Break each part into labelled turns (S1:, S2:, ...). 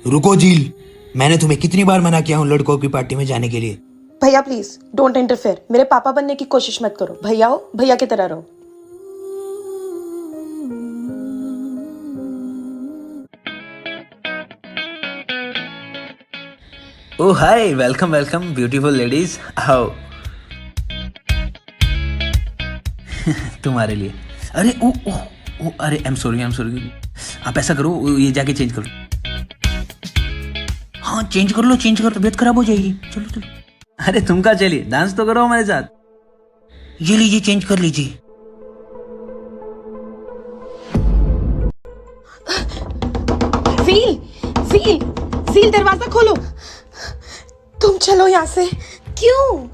S1: रुको झील, मैंने तुम्हें कितनी बार मना किया हूँ लड़कों की पार्टी में जाने के लिए।
S2: भैया प्लीज डोंट इंटरफेयर। मेरे पापा बनने की कोशिश मत करो। भैया हो, भैया की तरह रहो।
S1: ओ हाय, वेलकम वेलकम ब्यूटीफुल लेडीज, आओ। तुम्हारे लिए। अरे ओ ओ ओ अरे आई एम सॉरी। आप ऐसा करो, ये जाके चेंज करो। हाँ चेंज कर लो, तबीयत खराब हो जाएगी। चलो। अरे तुम कहाँ चलिए, डांस तो करो हमारे साथ। ये लीजिए, चेंज कर लीजिए।
S2: वील दरवाजा खोलो। तुम चलो यहाँ से। क्यों?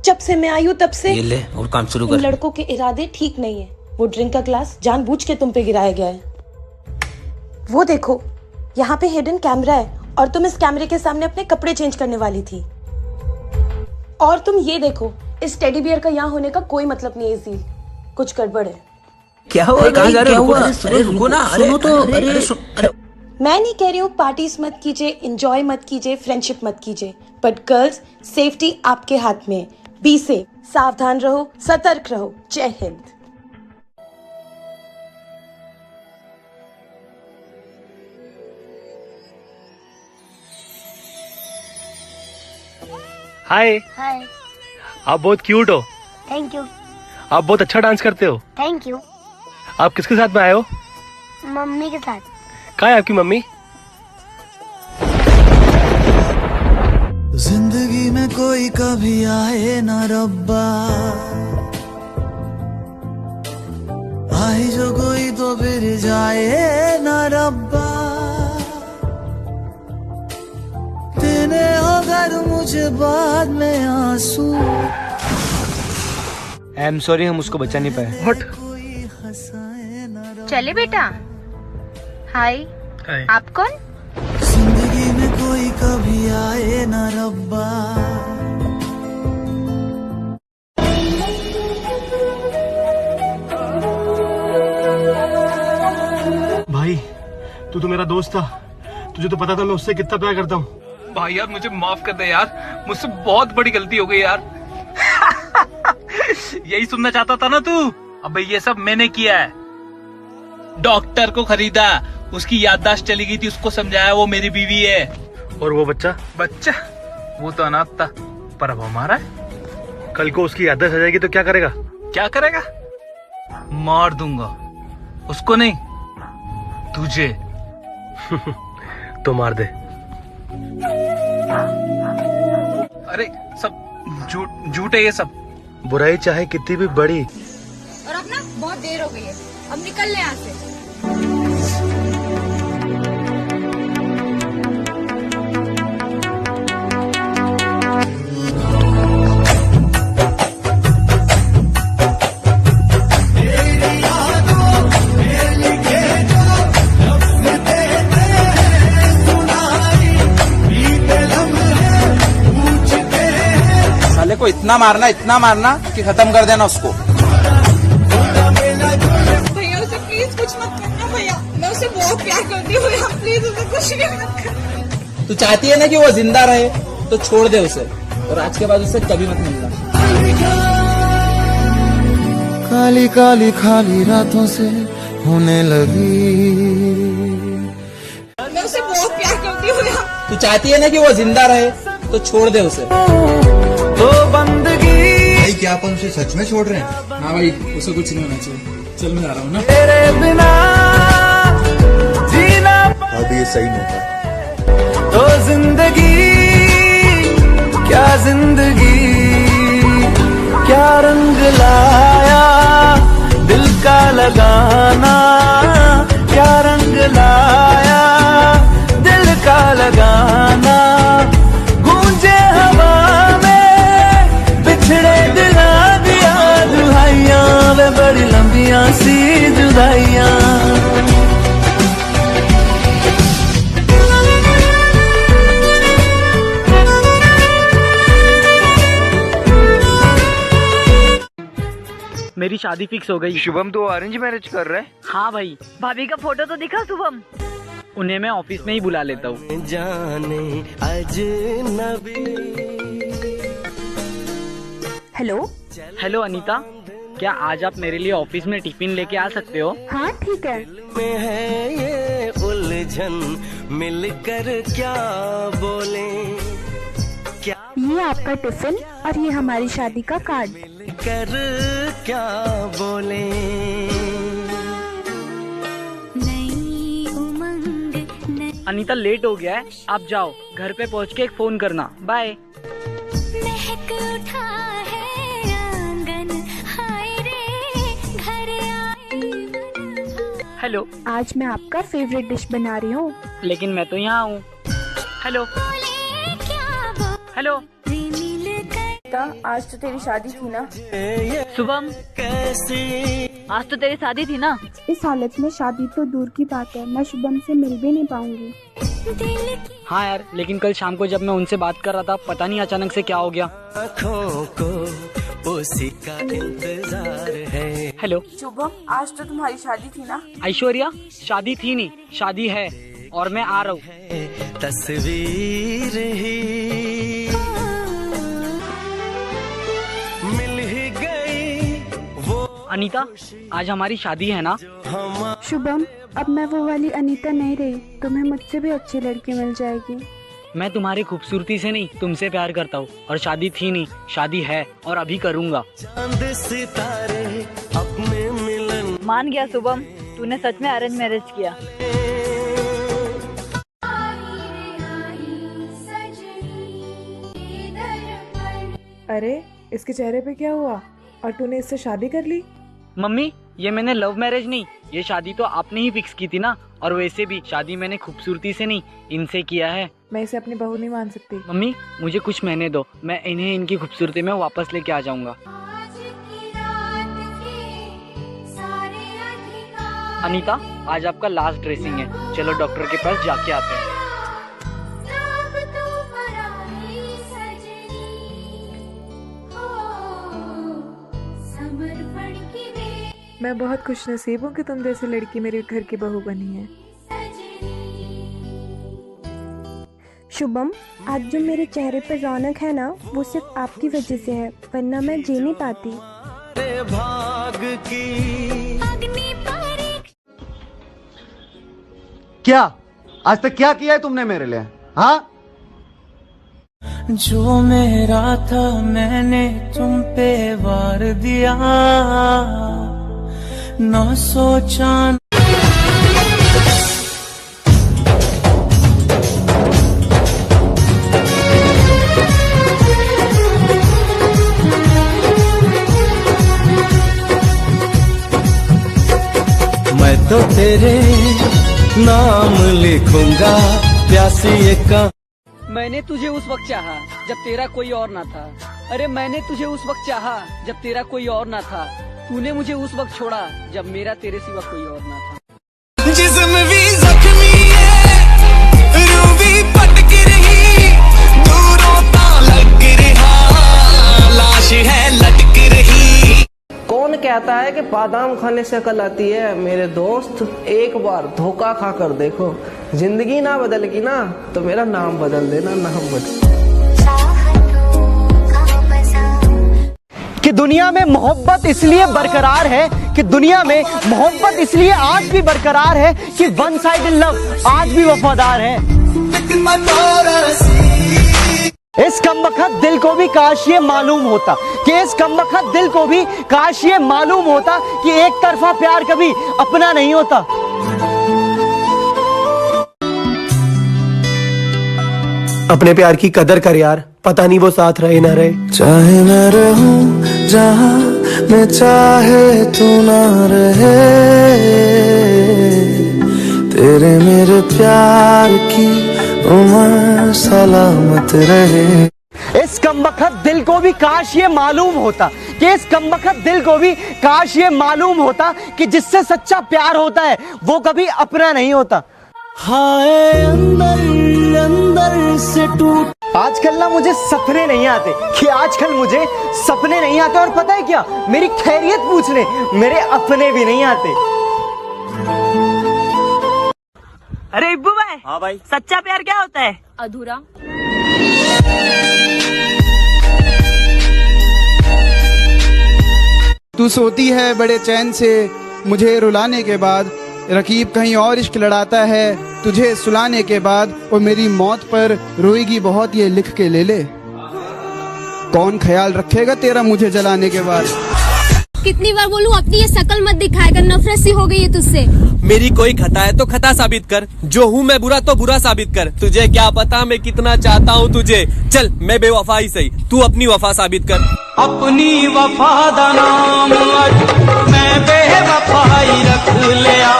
S2: जब से मैं आई हूँ तब से
S1: ये ले और काम शुरू कर।
S2: इन लड़कों के इरादे ठीक नहीं है। वो ड्रिंक का ग्लास जानबूझ के तुम पे गिराया गया है। वो देखो, यहाँ पे हिडन कैमरा है और तुम इस कैमरे के सामने अपने कपड़े चेंज करने वाली थी। और तुम ये देखो, इस टेडी बियर का यहाँ होने का कोई मतलब नहीं है। ज़ील, कुछ गड़बड़ है।
S1: क्या हुआ? कहाँ जा रहे हो? अरे रुको ना। सुनो तो। अरे
S2: मैं नहीं कह रही हूँ पार्टीज मत कीजिए, एंजॉय मत कीजिए, फ्रेंडशिप मत कीजिए, बट गर्ल्स सेफ्टी आपके हाथ में है। बी सेफ, सावधान रहो, सतर्क रहो। जय हिंद।
S3: हाय।
S4: हाय।
S3: आप बहुत क्यूट हो।
S4: Thank you.
S3: आप बहुत अच्छा डांस करते हो।
S4: Thank you.
S3: आप किसके साथ में आए हो?
S4: मम्मी के साथ।
S3: कहाँ है आपकी मम्मी?
S5: जिंदगी में कोई कभी आए ना रब्बा, आए जो कोई तो फिर जाए ना रब्बा, तेने अगर मुझे बाद में आंसू।
S3: आई एम सॉरी, हम उसको बचा नहीं पाए। व्हाट?
S6: चले बेटा। हाय। आप कौन?
S5: जिंदगी में कोई कभी आए ना रब्बा।
S3: भाई तू तो मेरा दोस्त था, तुझे तो पता था मैं उससे कितना प्यार करता हूँ।
S7: भाई यार मुझे माफ कर दे यार, मुझसे बहुत बड़ी गलती हो गई यार। यही सुनना चाहता था ना तू? अबे ये सब मैंने किया है। डॉक्टर को खरीदा, उसकी याददाश्त चली गई थी, उसको समझाया वो मेरी बीवी है।
S3: और वो बच्चा
S7: वो तो अनाथ था, पर अब हमारा है।
S3: कल को उसकी याददाश्त आ जाएगी तो क्या करेगा?
S7: क्या करेगा? मार दूंगा। उसको नहीं, तुझे।
S3: तो मार दे।
S7: अरे सब झूठ है ये सब।
S3: बुराई चाहे कितनी भी बड़ी।
S6: और अब ना बहुत देर हो गई है, अब निकल ले यहाँ से।
S8: साले को इतना मारना कि खत्म कर देना उसको।
S6: भैया उसे प्लीज कुछ मत करना। भैया मैं उसे बहुत प्यार करती हूँ, भैया प्लीज उसे कुछ नहीं मत करना।
S8: तू चाहती है ना कि वो जिंदा रहे, तो छोड़ दे उसे, और आज के बाद उससे कभी मत मिलना।
S5: काली काली खाली रातों से होने लगी।
S6: मैं उसे बहुत प्यार करती हूँ भैया।
S8: तू चाहती है ना कि वो जिंदा रहे, तो छोड़ दे उसे।
S5: तो बंदगी
S9: भाई क्या अपन उसे सच में छोड़ रहे हैं?
S8: हाँ भाई, उसे कुछ नहीं होना चाहिए। चल मैं जा रहा हूँ ना।
S5: तेरे बिना जीना
S9: अब ये सही मौका है।
S5: तो जिंदगी क्या रंग लाया दिल का लगाना, क्या रंग लाया दिल का लगाना। गूंजे हवा में बिछड़े दिला दिया दुहाइयां, वे बड़ी लंबियां सी जुदाइयां।
S10: मेरी शादी फिक्स हो गई।
S7: शुभम तो अरेंज मैरिज कर रहा है।
S10: हाँ भाई।
S6: भाभी का फोटो तो दिखा शुभम।
S8: उन्हें मैं ऑफिस में ही बुला लेता हूँ।
S10: हेलो।
S8: हेलो अनीता, क्या आज आप मेरे लिए ऑफिस में टिफिन लेके आ सकते हो?
S10: हाँ ठीक है।
S5: ये उलझन मिलकर क्या बोले, क्या
S10: ये आपका टिफिन और ये हमारी शादी का कार्ड।
S5: कर क्या बोले।
S8: अनीता लेट हो गया है, आप जाओ, घर पे पहुँच के एक फोन करना। बाय। हेलो।
S10: आज मैं आपका फेवरेट डिश बना रही हूँ।
S8: लेकिन मैं तो यहाँ हूँ। Hello hello.
S10: आज तो तेरी शादी थी ना?
S8: शुभम, आज तो तेरी शादी थी ना?
S10: इस हालत में शादी तो दूर की बात है, मैं शुभम से मिल भी नहीं पाऊंगी।
S8: हाँ यार, लेकिन कल शाम को जब मैं उनसे बात कर रहा था, पता नहीं अचानक से क्या हो गया।
S5: आँखों को उसी का इंतजार है।
S8: हेलो
S10: शुभम, आज तो तुम्हारी शादी थी ना?
S8: ऐश्वर्या, शादी थी नहीं, शादी है और मैं आ रहा हूँ।
S5: तस्वीर ही मिल ही गई वो।
S8: अनीता, आज हमारी शादी है ना?
S10: शुभम, अब मैं वो वाली अनीता नहीं रही, तुम्हें मुझसे भी अच्छी लड़की मिल जाएगी।
S8: मैं तुम्हारी खूबसूरती से नहीं, तुमसे प्यार करता हूँ। और शादी थी नहीं, शादी है और अभी करूँगा।
S5: चांद सितारे अपने मिलन।
S11: मान गया शुभम, तूने सच में अरेंज मैरिज किया।
S6: अरे इसके चेहरे पे क्या हुआ? और तूने इससे शादी कर ली?
S8: मम्मी, ये मैंने लव मैरिज नहीं, ये शादी तो आपने ही फिक्स की थी ना। और वैसे भी शादी मैंने खूबसूरती से नहीं, इनसे किया है।
S6: मैं इसे अपनी बहू नहीं मान सकती।
S8: मम्मी, मुझे कुछ महीने दो, मैं इन्हें इनकी खूबसूरती में वापस लेके आ जाऊंगा। अनीता, आज आपका लास्ट ड्रेसिंग है, चलो डॉक्टर के पास जाके आते हैं।
S6: मैं बहुत खुश नसीब हूँ कि तुम जैसी लड़की मेरे घर की बहू बनी है।
S10: शुभम, आज जो मेरे चेहरे पर रौनक है ना, वो सिर्फ आपकी वजह से है, वरना मैं जी नहीं पाती।
S5: भाग की
S9: क्या आज तक क्या किया है तुमने मेरे लिए? हाँ,
S5: जो मेरा था मैंने तुम पे वार दिया, न सोचा। मैं तो तेरे नाम लिखूंगा प्यासी का।
S8: मैंने तुझे उस वक्त चाहा जब तेरा कोई और ना था। अरे मैंने तुझे उस वक्त चाहा जब तेरा कोई और ना था। तूने मुझे उस वक्त छोड़ा जब मेरा तेरे सिवा कोई और ना था।
S5: जिस्म भी जख्मी है, रूह भी भटक रही, दूरों ता लग रहा, लाश है लटक रही।
S12: कौन कहता है कि बादाम खाने से अकल आती है? मेरे दोस्त, एक बार धोखा खा कर देखो, जिंदगी ना बदलेगी ना तो मेरा नाम बदल देना, नाम बदल।
S13: कि दुनिया में मोहब्बत इसलिए बरकरार है, कि दुनिया में मोहब्बत इसलिए आज भी बरकरार है कि वन साइडेड लव आज भी वफादार है। इस कमबख्त दिल को भी काश ये मालूम होता, कि इस कमबख्त दिल को भी काश ये मालूम होता कि एक तरफा प्यार कभी अपना नहीं होता।
S3: अपने प्यार की कदर कर यार, पता नहीं वो साथ रहे ना रहे।
S5: चाहे मैं रहूं जहां मैं चाहे तू ना रहे, तेरे मेरे प्यार की उम्र सलामत रहे।
S13: इस कमबख्त दिल को भी काश ये मालूम होता, कि इस कमबख्त दिल को भी काश ये मालूम होता कि जिससे सच्चा प्यार होता है वो कभी अपना नहीं होता।
S5: हाय अंदर अंदर से टूट।
S13: आजकल ना मुझे सपने नहीं आते, कि आजकल मुझे सपने नहीं आते। और पता है क्या, मेरी खैरियत पूछने मेरे अपने भी नहीं आते।
S8: अरे इब्बू भाई।
S13: हाँ भाई।
S8: सच्चा प्यार क्या होता है?
S2: अधूरा।
S14: तू सोती है बड़े चैन से मुझे रुलाने के बाद, रकीब कहीं और इश्क लड़ाता है तुझे सुलाने के बाद, और मेरी मौत पर रोएगी बहुत ये लिख के ले ले, कौन ख्याल रखेगा तेरा मुझे जलाने के बाद।
S10: कितनी बार बोलूं अपनी ये शक्ल मत दिखाया कर, नफरत सी हो गई है तुझसे।
S12: मेरी कोई खता है तो खता साबित कर, जो हूँ मैं बुरा तो बुरा साबित कर, तुझे क्या पता मैं कितना चाहता हूँ तुझे, चल मैं बेवफा ही सही, तू अपनी वफा साबित कर।
S5: अपनी वफा दा नाम मैं बेवफाई रख लिया।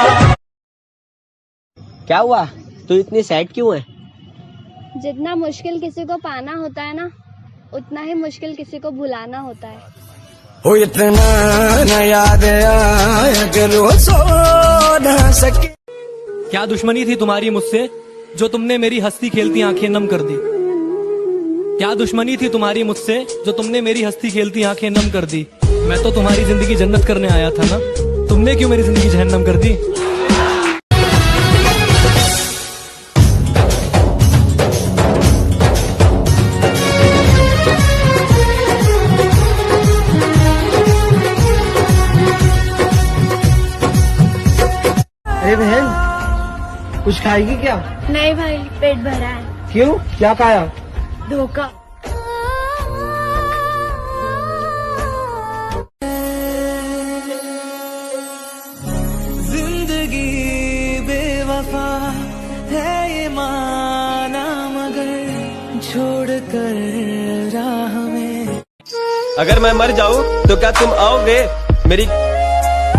S13: क्या हुआ, तू इतनी सैड क्यों है?
S10: जितना मुश्किल किसी को पाना होता है ना, उतना ही मुश्किल किसी को भुलाना होता है।
S5: हो इतना न याद आया कि रोज सो न सके।
S12: क्या दुश्मनी थी तुम्हारी मुझसे जो तुमने मेरी हंसती खेलती आंखें नम कर दी? क्या दुश्मनी थी तुम्हारी मुझसे जो तुमने मेरी हंसती खेलती आंखें नम कर दी? मैं तो तुम्हारी जिंदगी जन्नत करने आया था ना, तुमने क्यों मेरी जिंदगी जहन्नम कर दी?
S13: अरे बहन, कुछ खाएगी क्या?
S10: नहीं भाई, पेट भरा है।
S13: क्यों, क्या खाया?
S10: धोखा।
S5: जिंदगी बेवफा है ये माना मगर छोड़ कर राह में।
S12: अगर मैं मर जाऊँ तो क्या तुम आओगे मेरी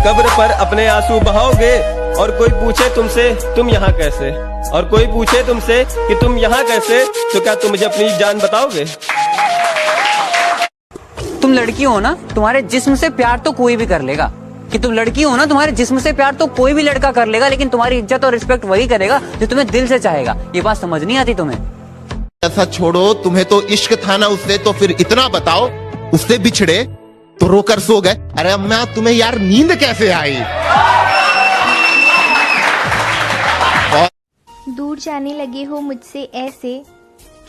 S12: कब्र पर अपने आंसू बहाओगे? और कोई पूछे तुमसे तुम यहाँ कैसे, और कोई पूछे तुमसे कि तुम यहाँ कैसे, तो क्या तुम मुझे अपनी जान बताओगे?
S8: तुम लड़की हो ना, तुम्हारे जिस्म से प्यार तो कोई भी कर लेगा। कि तुम लड़की हो ना, तुम्हारे जिस्म से प्यार तो कोई भी लड़का कर लेगा, लेकिन तुम्हारी इज्जत और रिस्पेक्ट वही करेगा जो तुम्हें दिल से चाहेगा। ये बात समझ नहीं आती तुम्हें?
S15: ऐसा छोड़ो, तुम्हें तो इश्क था ना उससे, तो फिर इतना बताओ, उससे बिछड़े तो रोकर सो गए। अरे अम्मा, तुम्हें यार नींद कैसे आई?
S10: दूर जाने लगे हो मुझसे ऐसे,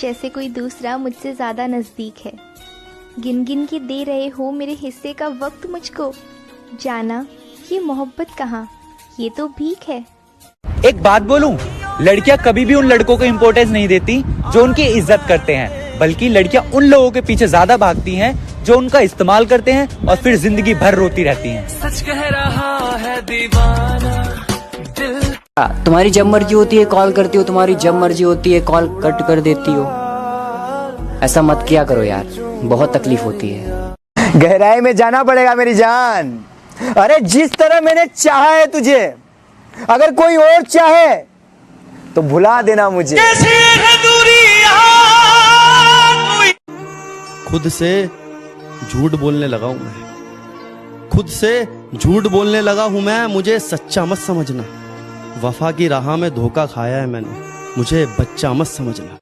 S10: जैसे कोई दूसरा मुझसे ज्यादा नजदीक है। गिन गिन के दे रहे हो मेरे हिस्से का वक्त मुझको, जाना ये मोहब्बत कहाँ, ये तो भीख है।
S8: एक बात बोलूं, लड़कियां कभी भी उन लड़कों को इम्पोर्टेंस नहीं देती जो उनकी इज्जत करते हैं, बल्कि लड़कियां उन लोगों के पीछे ज्यादा भागती हैं जो उनका इस्तेमाल करते हैं और फिर जिंदगी भर रोती रहती हैं।
S5: सच कह रहा है दीवाना दिल।
S8: तुम्हारी जब मर्जी होती है कॉल करती हो, तुम्हारी जब मर्जी होती है कॉल कट कर देती हो। ऐसा मत किया करो यार, बहुत तकलीफ होती है।
S13: गहराई में जाना पड़ेगा मेरी जान। अरे जिस तरह मैंने चाहा है तुझे, अगर कोई और चाहे तो भुला देना मुझे।
S9: खुद से झूठ बोलने लगा हूं मैं, खुद से झूठ बोलने लगा हूं मैं, मुझे सच्चा मत समझना। वफा की राह में धोखा खाया है मैंने, मुझे बच्चा मत समझना।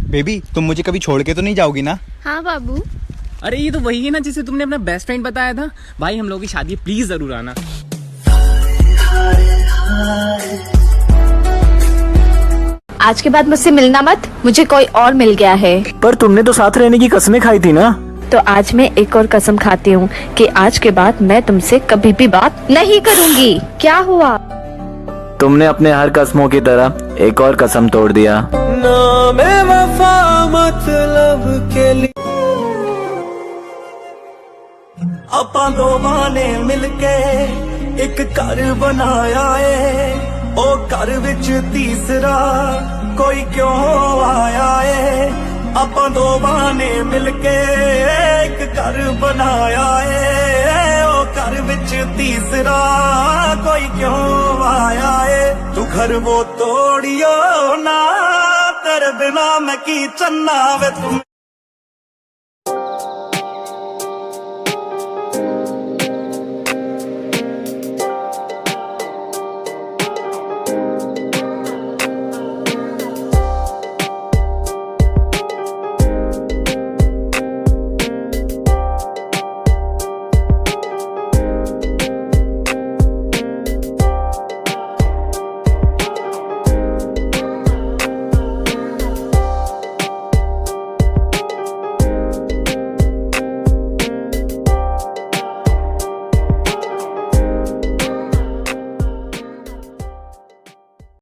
S16: बेबी, तुम मुझे कभी छोड़ के तो नहीं जाओगी ना?
S10: हाँ बाबू।
S17: अरे ये तो वही है ना जिसे तुमने अपना बेस्ट फ्रेंड बताया था। भाई हम लोगों की शादी प्लीज जरूर आना।
S11: आज के बाद मुझसे मिलना मत, मुझे कोई और मिल गया है।
S13: पर तुमने तो साथ रहने की कसमें खाई थी ना।
S11: तो आज मैं एक और कसम खाती हूँ कि आज के बाद मैं तुमसे कभी भी बात नहीं करूँगी। क्या हुआ?
S13: तुमने अपने हर कसमों की तरह एक और कसम तोड़ दिया।
S5: नाम वफा मतलब के लिए ਆਪਾਂ ਦੋਵਾਂ ਨੇ ਮਿਲ ਕੇ ਇੱਕ ਘਰ ਬਣਾਇਆ ਏ, ਉਹ ਘਰ ਵਿੱਚ ਤੀਸਰਾ ਕੋਈ ਕਿਉਂ ਆਇਆ ਏ। ਆਪਾਂ ਦੋਵਾਂ ਨੇ ਮਿਲ ਕੇ ਇੱਕ ਘਰ ਬਣਾਇਆ ਏ, ਉਹ ਘਰ ਵਿੱਚ ਤੀਸਰਾ ਕੋਈ ਕਿਉਂ ਆਇਆ ਏ। ਤੂੰ घर वो तोड़ियो ना, तेरे बिना मैं की चन्ना वे तुम।